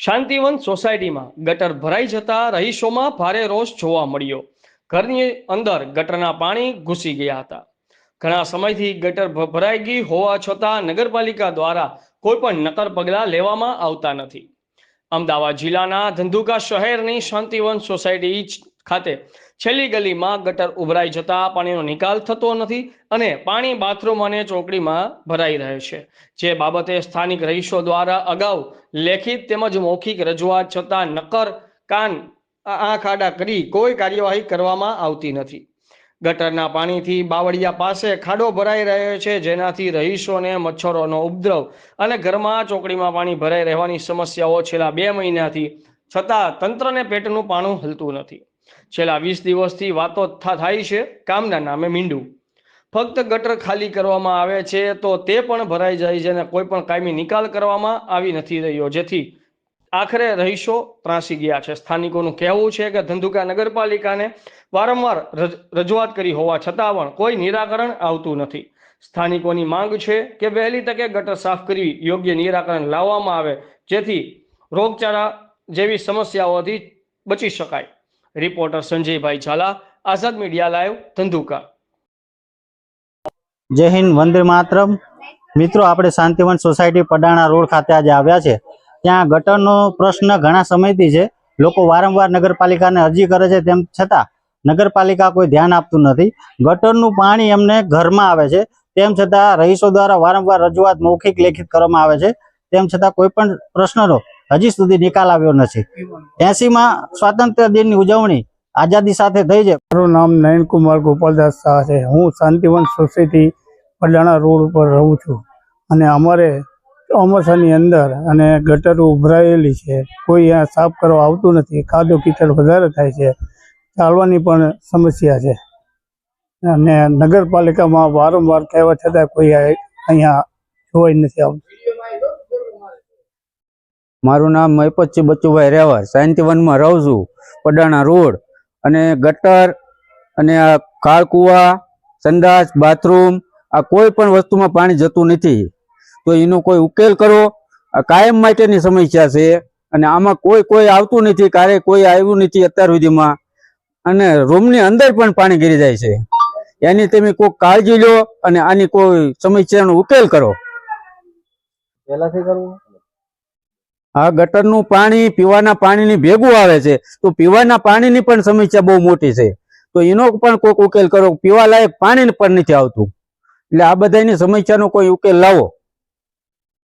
શાંતિવન સોસાયટીમાં ગટર ભરાઈ જતા રહીશોમાં ભારે રોષ જોવા મળ્યો। ઘરની અંદર ગટરના પાણી ઘૂસી ગયા હતા। ઘણા સમયથી ગટર ભરાઈ ગઈ હોવા છતાં નગરપાલિકા દ્વારા કોઈ પણ નક્કર પગલાં લેવામાં આવતા નથી। અમદાવાદ જિલ્લાના ધંધુકા શહેરની શાંતિવન સોસાયટી ખાતે છેલ્લી ગલીમાં ગટર ઉભરાઈ જતા પાણીનો નિકાલ થતો નથી અને પાણી બાથરૂમ અને ચોકડીમાં ભરાઈ રહે છે, જે બાબતે સ્થાનિક રહીશો દ્વારા અગાઉ લેખિત તેમજ મૌખિક રજૂઆત છતાં નક્કર કાન આંખ આડા કરી કોઈ કાર્યવાહી કરવામાં આવતી નથી। ગટરના પાણીથી બાવળિયા પાસે ખાડો ભરાઈ રહ્યો છે, જેનાથી રહીશોને મચ્છરોનો ઉપદ્રવ અને ઘરમાં ચોકડીમાં પાણી ભરાઈ રહેવાની સમસ્યાઓ છેલ્લા 2 મહિનાથી છતાં તંત્રને પેટનું પાણું હલતું નથી। છેલ્લા 20 દિવસથી વાતો થાય છે કામના નામે મીંડું। ફક્ત ગટર ખાલી કરવામાં આવે છે તો તે પણ ભરાઈ જાય છે અને કોઈ પણ કાયમી નિકાલ કરવામાં આવી નથી રહ્યો, જેથી આખરે રહીશો ત્રાસી ગયા છે। સ્થાનિકોનું કહેવું છે કે ધંધુકા નગરપાલિકાને વારંવાર રજૂઆત કરી હોવા છતાં પણ કોઈ નિરાકરણ આવતું નથી। સ્થાનિકોની માંગ છે કે વહેલી તકે ગટર સાફ કરી યોગ્ય નિરાકરણ લાવવામાં આવે, જેથી રોગચાળા જેવી સમસ્યાઓથી બચી શકાય। રિપોર્ટર સંજયભાઈ ઝાલા, આઝાદ મીડિયા લાઈવ, ધંધુકા। જય હિન્દ, વંદે માતરમ। મિત્રો, આપણે શાંતિવન સોસાયટી પડાણા રોડ ખાતે આજે આવ્યા છે। ત્યાં ગટરનો પ્રશ્ન ઘણા સમયથી છે। લોકો વારંવાર નગરપાલિકાને અરજી કરે છે, તેમ છતાં નગરપાલિકા કોઈ ધ્યાન આપતું નથી। ગટરનું પાણી એમને ઘરમાં આવે છે, તેમ છતાં રહીશો દ્વારા વારંવાર રજૂઆત મૌખિક લેખિત કરવામાં આવે છે, તેમ છતાં કોઈ પણ પ્રશ્નનો હજી સુધી નિકાલ આવ્યો નથી। 80માં સ્વાતંત્ર્ય દિનની ઉજવણી આઝાદી સાથે થઈ છે। મારું નામ નયન કુમાર ગોપાલદાસ શાહ છે। હું શાંતિવન સોસાયટી પડાણા રોડ ઉપર રહું છું અને અમારે ચોમાસાની અંદર અને ગટર ઉભરાયેલી છે, કોઈ અહીંયા સાફ કરવા આવતું નથી। કાદવ કીચડ વધારે થાય છે, ચાલવાની પણ સમસ્યા છે અને નગરપાલિકામાં વારંવાર કહેવા છતાં કોઈ અહીંયા જોઈ નથી આવતું। મારું નામ મહિપતસિંહ બચુભાઈ રેવર, શાંતિવનમાં રહું છું, પડાણા રોડ। અને ગટર અને આ ખાળકુવા, સંડાસ, બાથરૂમ, આ કોઈ પણ વસ્તુમાં પાણી જતું નથી, તો એનો કોઈ ઉકેલ કરો। આ કાયમ માટેની સમસ્યા છે અને આમાં કોઈ આવતું નથી, ક્યારે કોઈ આવ્યું નથી અત્યાર સુધીમાં। અને રૂમની અંદર પણ પાણી ગીરી જાય છે। એની તમે કોઈ કાળજી લો અને આની કોઈ સમસ્યાનો ઉકેલ કરો। આ ગટરનું પાણી પીવાના પાણીની ભેગું આવે છે, તો પીવાના પાણીની પણ સમસ્યા બહુ મોટી છે, તો એનો પણ કોઈક ઉકેલ કરો। પીવા લાયક પાણી પણ નથી આવતું, એટલે આ બધાની સમસ્યાનો કોઈ ઉકેલ લાવો।